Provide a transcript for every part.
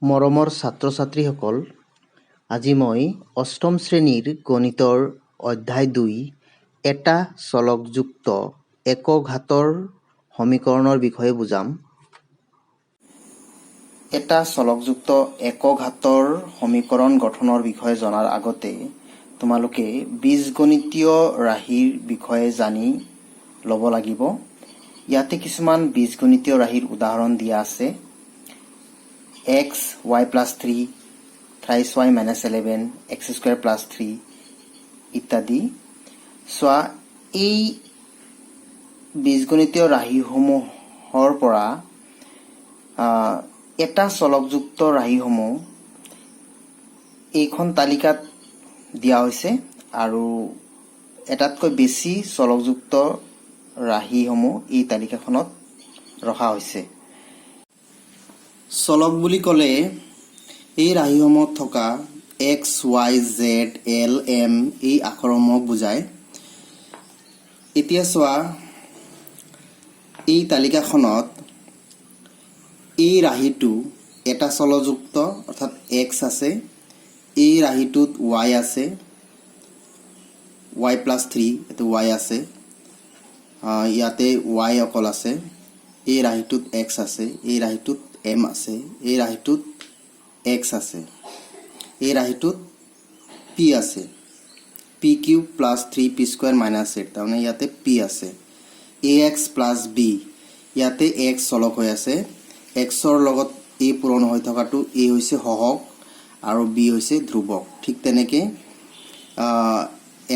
মৰমৰ ছাত্ৰ ছাত্ৰীসকল, আজি মই অষ্টম শ্ৰেণীৰ গণিতৰ অধ্যায় ২ এটা চলকযুক্ত একঘাতৰ সমীকৰণৰ বিষয়ে বুজাম। এটা চলকযুক্ত একঘাতৰ সমীকৰণ গঠনৰ বিষয়ে জনাৰ আগতে তোমালোকে বীজগণিতীয় ৰাশিৰ বিষয়ে জানি ল'ব লাগিব। ইয়াতে কিছুমান বীজগণিতীয় ৰাশিৰ উদাহৰণ দিয়া আছে। x, y plus 3, thrice y minus 11, x square plus 3 ইত্যাদি। চোৱা, এই বীজগণিতীয় ৰাশিসমূহৰ পৰা এটা চলকযুক্ত ৰাশিসমূহ এইখন তালিকাত দিয়া হৈছে আৰু এটাতকৈ বেছি চলকযুক্ত ৰাশিসমূহ এই তালিকাখনত ৰখা হৈছে। চলক বুলি ক'লে এই ৰাশিসমূহত থকা X, Y, Z, L, M এই আখৰসমূহক বুজায়। এতিয়া চোৱা, এই তালিকাখনত এই ৰাশিটো এটা চলকযুক্ত অৰ্থাৎ এক্স আছে, এই ৰাশিটোত ৱাই আছে, ৱাই প্লাছ 3 এইটো ৱাই আছে, ইয়াতে ৱাই অকল আছে, এই ৰাশিটোত এক্স আছে, এই ৰাশিটোত এম আছে, এই ৰাশিটোত এক্স আছে, এই ৰাশিটোত পি আছে, P cube plus 3p square minus 8, তাৰমানে ইয়াতে পি আছে। এ এক্স প্লাছ বি, ইয়াতে এক্স চলক হৈ আছে, এক্সৰ লগত এ পূৰণ হৈ থকাটো এ হৈছে সহগ আৰু বি হৈছে ধ্ৰুৱক। ঠিক তেনেকৈ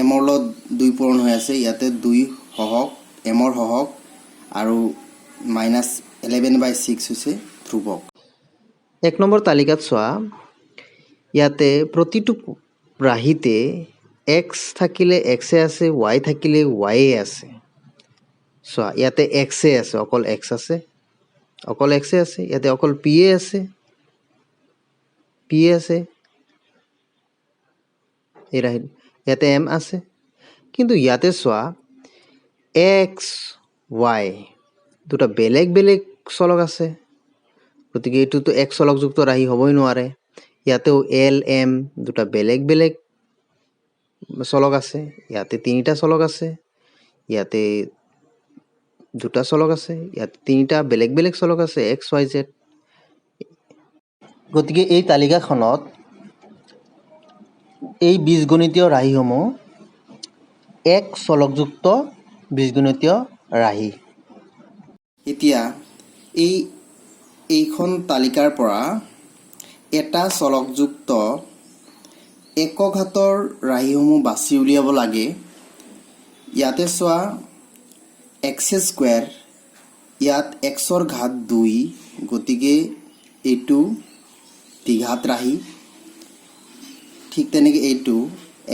এমৰ লগত 2 পূৰণ হৈ আছে, ইয়াতে 2 সহগ, এমৰ সহগ আৰু মাইনাছ 11/6 হৈছে ধ্ৰুৱক। 1 নম্বৰ তালিকাত চোৱা, ইয়াতে প্ৰতিটো ৰাশিতে এক্স থাকিলে এক্সে আছে, ৱাই থাকিলে ৱাইয়ে আছে। চোৱা, ইয়াতে এক্সে আছে, অকল এক্স আছে, অকল এক্সে আছে, ইয়াতে অকল পিয়ে আছে, পিয়ে আছে, এই ৰাশিত ইয়াতে এম আছে। কিন্তু ইয়াতে চোৱা, এক্স ৱাই দুটা বেলেগ বেলেগ চলক আছে, গতিকে এইটোতো এক চলকযুক্ত ৰাশি হ'বই নোৱাৰে। ইয়াতেও এল এম দুটা বেলেগ বেলেগ চলক আছে, ইয়াতে 3টা চলক আছে, ইয়াতে 2টা চলক আছে, ইয়াতে 3টা বেলেগ বেলেগ চলক আছে, এক্স ৱাই জেড। গতিকে এই তালিকাখনত এই বীজগণিতীয় ৰাশিসমূহ এক চলকযুক্ত বীজগণিতীয় ৰাশি। এতিয়া এইখন তালিকাৰ পৰা এটা চলকযুক্ত একঘাতৰ ৰাশিসমূহ বাছি উলিয়াব লাগে। ইয়াতে চোৱা, এক্স স্কুৱেৰ, ইয়াত এক্সৰ ঘাত 2, গতিকে এইটো দ্বিঘাত ৰাশি। ঠিক তেনেকৈ এইটো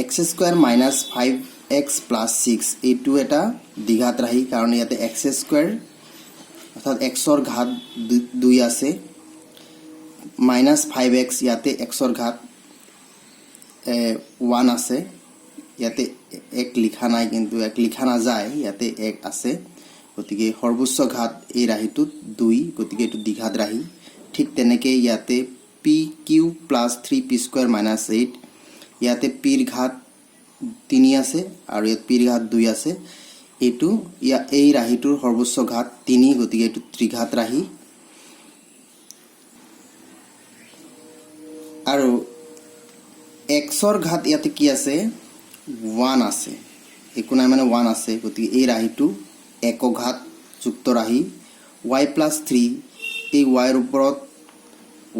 x square minus 5x plus 6, এইটো এটা দ্বিঘাত ৰাশি, কাৰণ ইয়াতে এক্স স্কুৱেৰ অৰ্থাৎ এক্সৰ ঘাত 2 আছে, মাইনাছ 5x, ইয়াতে এক্সৰ ঘাত 1 আছে, ইয়াতে 1 লিখা নাই, কিন্তু 1 লিখা নাযায়, ইয়াতে 1 আছে, গতিকে সৰ্বোচ্চ ঘাত এই ৰাশিটোত 2, গতিকে এইটো দ্বিঘাত ৰাশি। ঠিক তেনেকৈ ইয়াতে P cube plus 3p square minus 8, ইয়াতে পিৰ ঘাত 3 আছে আৰু ইয়াত পিৰ ঘাত 2 আছে, এইটো এই ৰাশিটোৰ সৰ্বোচ্চ ঘাত 3, গতিকে এইটো ত্ৰিঘাত ৰাশি। আৰু এক্সৰ ঘাত ইয়াতে কি আছে, 1 আছে, একো নাই মানে 1 আছে, গতিকে এই ৰাশিটো একঘাত যুক্ত ৰাশি। ৱাই প্লাছ 3, এই ৱাইৰ ওপৰত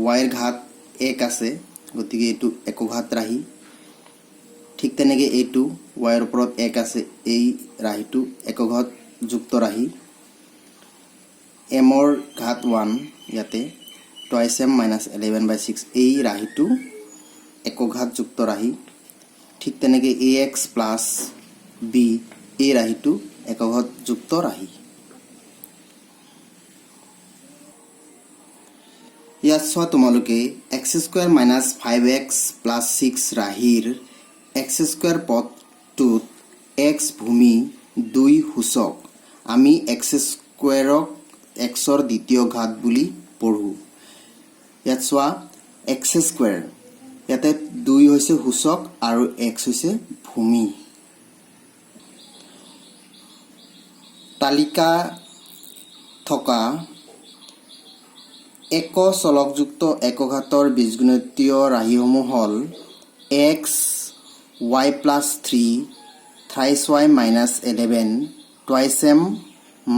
ৱাইৰ ঘাত 1 আছে, গতিকে এইটো একঘাত ৰাশি। ঠিক তেনেকৈ এইটো ৱাইৰ ওপৰত 1 আছে, এই ৰাশিটো একঘাত যুক্ত ৰাশি। এমৰ ঘাত 1, ইয়াতে টুৱাইছ এম মাইনাছ 11/6, এই ৰাশিটো একঘাত যুক্ত ৰাশি। ঠিক তেনেকৈ এ এক্স প্লাছ বি, এই ৰাশিটো একঘাত যুক্ত ৰাশি। ইয়াত চোৱা তোমালোকে, x square minus 5x plus 6 ৰাশিৰ এক্স স্কুৱেৰ পদটোত এক্স ভূমি 2 সূচক, আমি এক্স স্কুৱেৰক এক্সৰ দ্বিতীয় ঘাত বুলি পঢ়োঁ। ইয়াত চোৱা, এক্স স্কুৱেৰ ইয়াতে 2 হৈছে সূচক আৰু x হৈছে ভূমি তালিকা থকা এক চলকযুক্ত একঘাতৰ বীজগণিতীয় ৰাশিসমূহ হ'ল x y plus 3 thrice y minus 11 twice m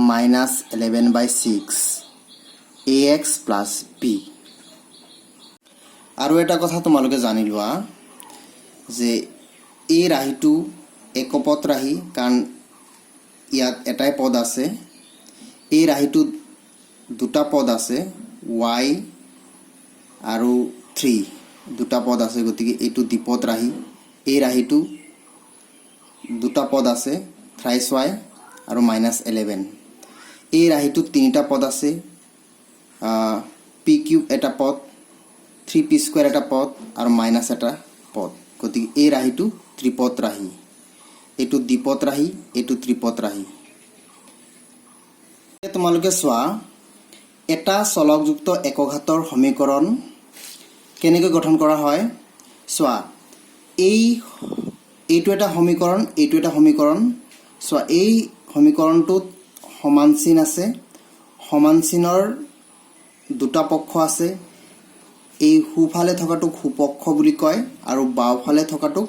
minus 11 by 6 ax plus b আৰু এটা কথা তোমালোকে জানি লোৱা যে এই ৰাশিটো একপদ ৰাশি কাৰণ ইয়াত এটাই পদ আছে এই ৰাশিটো দুটা পদ আছে y আৰু 3 দুটা পদ আছে গতিকে এইটো দ্বিপদ ৰাশি এই ৰাশিটো দুটা পদ আছে থ্ৰাইস y আৰু -11 এই ৰাশিটো তিনিটা পদ আছে p কিউব এটা পদ 3p স্কয়াৰ এটা পদ আৰু মাইনাস এটা পদ গতিকে এই ৰাশিটো ত্ৰিপদ ৰাশি এইটো দ্বিপদ ৰাশি এইটো ত্ৰিপদ ৰাশি তোমালোকে চোৱা এটা চলকযুক্ত একঘাতৰ সমীকৰণ কেনেকৈ গঠন কৰা হয় চোৱা এইটো এটা সমীকৰণ চোৱা এই সমীকৰণটোত সমান চিন আছে সমান চিনৰ দুটা পক্ষ আছে এই হুফালে থকাটোক হুপক্ষ বুলি কয় আৰু বাওফালে থকাটোক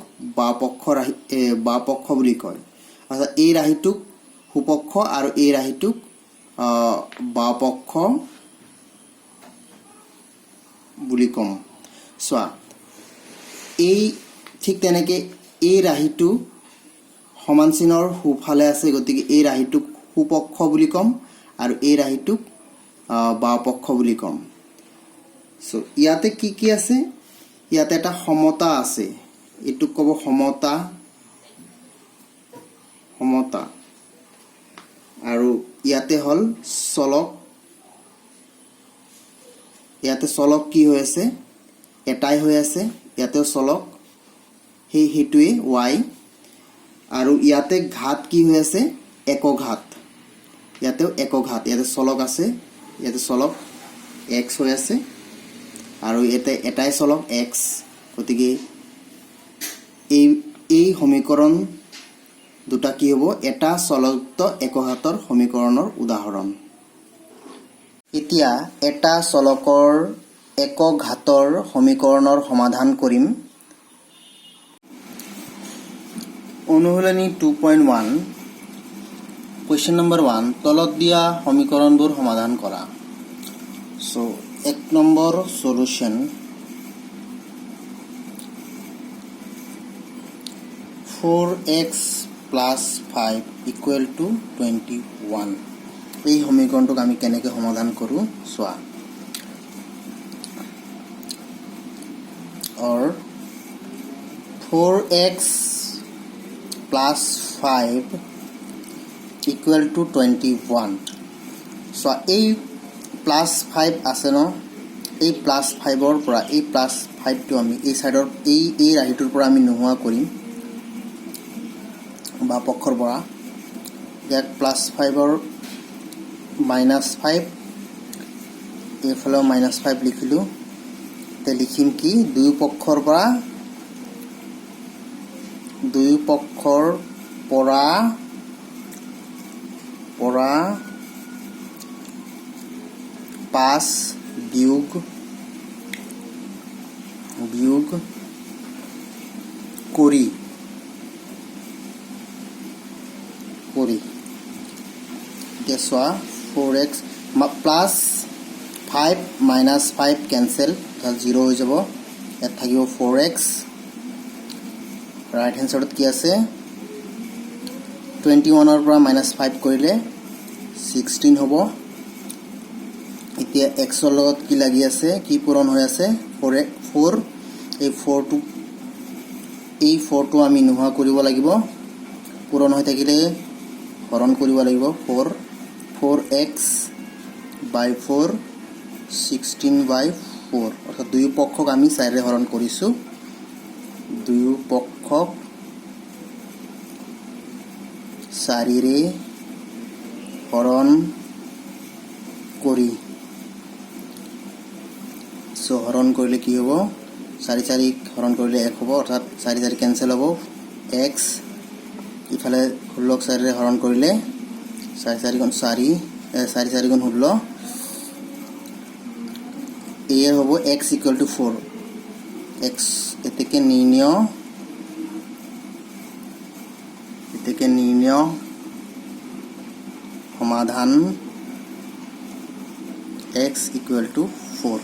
বাপক্ষ বুলি কয় অৰ্থাৎ এই ৰাশিটোক হুপক্ষ আৰু এই ৰাশিটোক বাপক্ষ বুলি কম চোৱা এই ঠিক তেনেকে এই ৰাশিটো সমান চিনৰ হুফালে আছে গতিকে এই ৰাশিটোক হুপক্ষ বুলি কম আৰু এই ৰাশিটোক বাপক্ষ বুলি কম সো ইয়াতে কি আছে ইয়াতে এটা সমতা আছে এটু কব সমতা আৰু ইয়াতে হল চলক ইয়াতে চলক কি হৈ আছে এটাই হৈ আছে ইয়াতে চলক হেতুৱে y আৰু ইয়াতে ঘাত কি হৈ আছে একঘাত ইয়াতে একঘাত ইয়াতে চলক আছে ইয়াতে চলক x হৈ আছে আৰু এতে এটাই চলক x গতিকে এই সমীকৰণ দুটা কি হ'ব এটা চলকযুক্ত একঘাতৰ সমীকৰণৰ উদাহৰণ এতিয়া এটা চলকৰ একঘাতৰ সমীকৰণৰ সমাধান কৰিম অনুশীলনী 2.1 question number 1 তলত দিয়া সমীকৰণবোৰ সমাধান কৰা so 1 number solution 4x plus 5 equal to 21 এই সমীকৰণটোক আমি কেনেকৈ সমাধান কৰো সোৱা or 4x plus 5 equal to 21 so এই plus 5 আছে ন এই plus 5 ৰ পৰা এই plus 5 টো আমি এই সাইডৰ এই ৰাশিটোৰ পৰা আমি নোহোৱা কৰিম বা পক্ষৰ পৰা ইয়াক plus 5 ৰ -5 এইফালে -5 লিখিলো তে লিখিম কি দুই পক্ষৰ পৰা 5 বিয়োগ কৰি দেখুৱা 4x plus 5 minus 5 cancel 0 হৈ যাব ইয়াত থাকিব 4x right hand side কি আছে 21 ৰ পৰা -5 কৰিলে 16 হ'ব এতিয়া x ৰ লগত কি লাগি আছে কি পূৰণ হৈ আছে 4 এই 4 টো আমি নোহোৱা কৰিব লাগিব পূৰণ হৈ থাকিলে হৰণ কৰিব লাগিব 4x by 4 16 by 4 অৰ্থাৎ দুই পক্ষক আমি 4 ৰে হৰণ কৰিছো দুই পক্ষক 4 ৰে হৰণ কৰি সো হৰণ কৰিলে কি হ'ব 4 4 হৰণ কৰিলে 1 হ'ব অৰ্থাৎ 4 4 কেনসেল হ'ব x ইফালে 16 4 ৰে হৰণ কৰিলে 4 4 গুণ 4 4 4 গুণ 16 এয়ে হ'ব x ইকুয়াল টু 4 x এতেকে নির্ণয় সমাধান x ইকুয়াল টু 4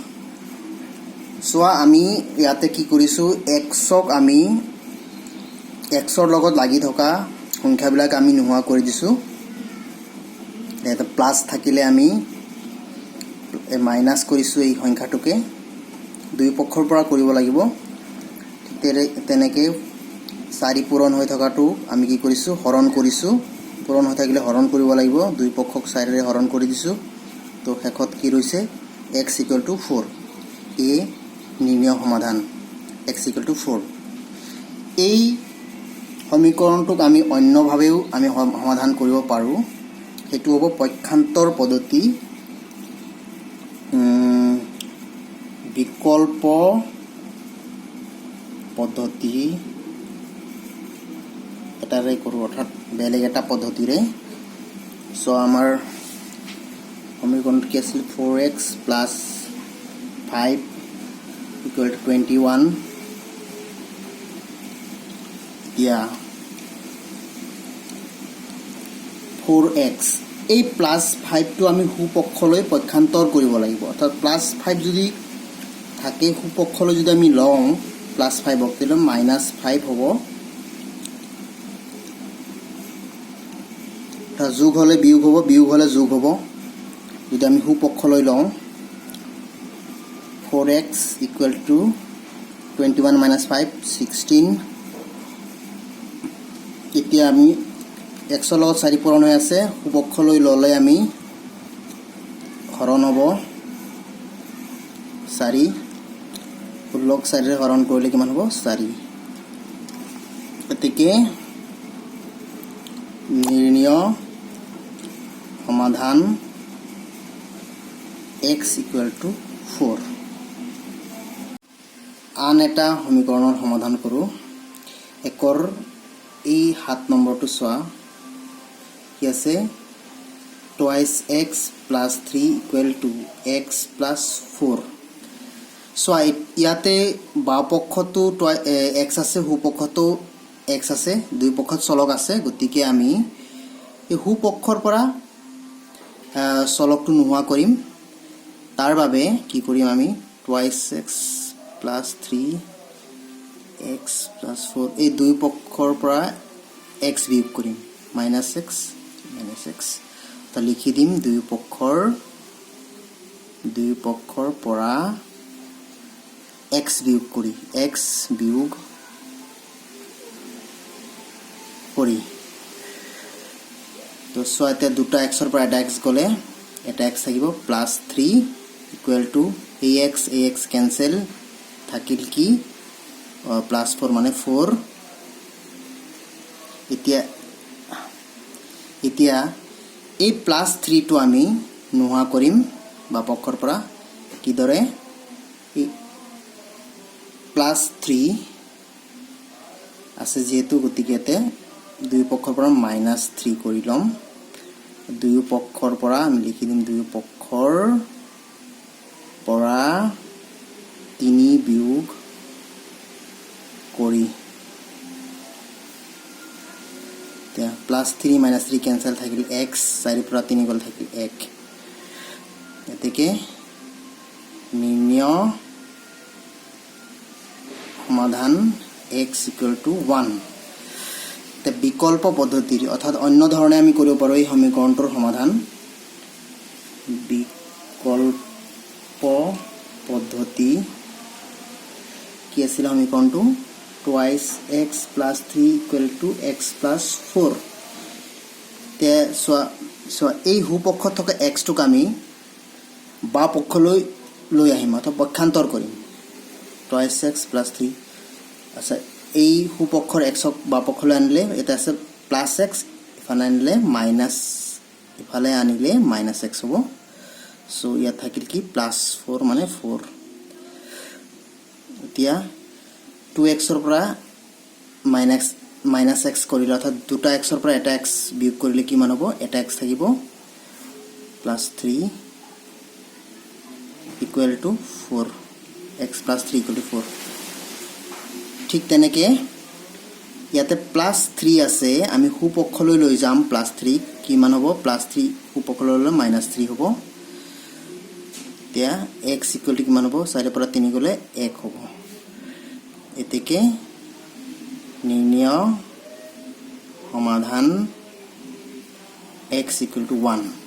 সোয়া আমি ইয়াতে কি কৰিছো x ক আমি x ৰ লগত লাগি থকা সংখ্যাবিলাক আমি নোহোৱা কৰি দিছো এটা প্লাস থাকিলে আমি মাইনাস কৰিছো এই সংখ্যাটোকে দুই পক্ষৰ পৰা কৰিব লাগিব তেনেকে 4 পূৰণ হৈ থকাটো আমি কি কৰিছো হৰণ কৰিছো পূৰণ হৈ থাকিলে হৰণ কৰিব লাগিব দুই পক্ষক 4 ৰে হৰণ কৰি দিছো তো শেষত কি ৰৈছে x ইকুয়াল টু 4 এ নিৰ্ণয় সমাধান x ইকুয়াল টু 4 এই সমীকৰণটোক আমি অন্যভাৱেও আমি সমাধান কৰিব পাৰো হেতু হ'ব পক্ষান্তৰ পদ্ধতি বিকল্প পদ্ধতি এটাৰে কৰো অৰ্থাৎ বেলেগ এটা পদ্ধতিৰে সো আমাৰ সমীকৰণটো কি আছিল 4x + 5 = 21 ইয়া 4x এই প্লাস 5 টো আমি হুপক্ষলৈ পক্ষান্তৰ কৰিব লাগিব অৰ্থাৎ প্লাস 5 যদি থাকে হুপক্ষলৈ যদি আমি লওঁ প্লাস 5 ক দিলে -5 হ'ব তা যোগ হলে বিয়োগ হ'ব বিয়োগ হলে যোগ হ'ব যদি আমি হুপক্ষলৈ লওঁ 4x = 21 - 5 16 এতিয়া আমি x ৰ লগত 4 পূৰণ হৈ আছে হুপক্ষলৈ ললে আমি হৰণ হ'ব 4 16 4 ৰে হৰণ কৰিলে কিমান হ'ব 4 এতিকে নিৰ্ণয় সমাধান x = 4 আন এটা সমীকৰণৰ সমাধান কৰো একৰ এই 7 নম্বৰটো চোৱা কি আছে twice x plus 3 = x plus 4 so ইয়াতে বাও পক্ষটো x আছে হু পক্ষটো x আছে দুই পক্ষত চলক আছে গতিকে আমি এই হু পক্ষৰ পৰা চলকটো নোহোৱা কৰিম তাৰ বাবে কি কৰিম আমি twice x plus 3 x plus 4 এই দুই পক্ষৰ পৰা x বিয়োগ কৰিম -x -x তা লিখি দিম দুই পক্ষৰ পৰা x বিয়োগ কৰি x বিয়োগ কৰি তো সোয়াতে দুটা x ৰ পৰা এটা x গলে এটা x থাকিব +3 = ax ক্যান্সেল থাকিল কি +4 মানে 4 এতিয়া এই +3 টো আমি নোহোৱা কৰিম বা পক্ষৰ পৰা কিদৰে এই +3 আছে যেহেতু গতিকেতে দুই পক্ষৰ পৰা -3 কৰি লম দুই পক্ষৰ পৰা আমি লিখি দিম দুই পক্ষৰ পৰা 3 বিয়োগ কৰি তে +3 - 3 ক্যান্সেল থাকিল x 4 পৰা 3 গল থাকিল 1 এতেকে নিৰ্ণয় সমাধান x = 1 তে বিকল্প পদ্ধতি অৰ্থাৎ অন্য ধৰণে আমি কৰিব পাৰো এই সমীকৰণটোৰ সমাধান বিকল্প পদ্ধতি কি আছিল সমীকৰণটো twice x plus 3 = x plus 4 তে সো এই হুপক্ষত থকা x টোক আমি বা পক্ষলৈ লৈ আহিম অথবা পক্ষান্তৰ কৰিম twice x plus 3 আচ্ছা এই হুপক্ষৰ x ক বা পক্ষলৈ আনিলে এটা আছে +x ইফালে আনিলে মাইনাস ইফালে আনিলে -x হ'ব সো ইয়াত থাকিল কি +4 মানে 4 এতিয়া 2xৰ পৰা মাইনাছ x কৰিলে অৰ্থাৎ দুটা xৰ পৰা এটা x বিয়োগ কৰিলে কিমান হ'ব এটা x থাকিব +3 equal to 4 x + 3 equal to 4 ঠিক তেনেকে ইয়াতে +3 আছে আমি সুপক্ষলৈ লৈ যাম +3 কিমান হ'ব +3 সুপক্ষলৈ লৈ -3 হ'ব এতিয়া x ইকুৱেল টু কিমান হ'ব 4 পৰা 3 গলে 1 হ'ব এতেকে নিৰ্ণয় সমাধান x ইকুৱেল টু 1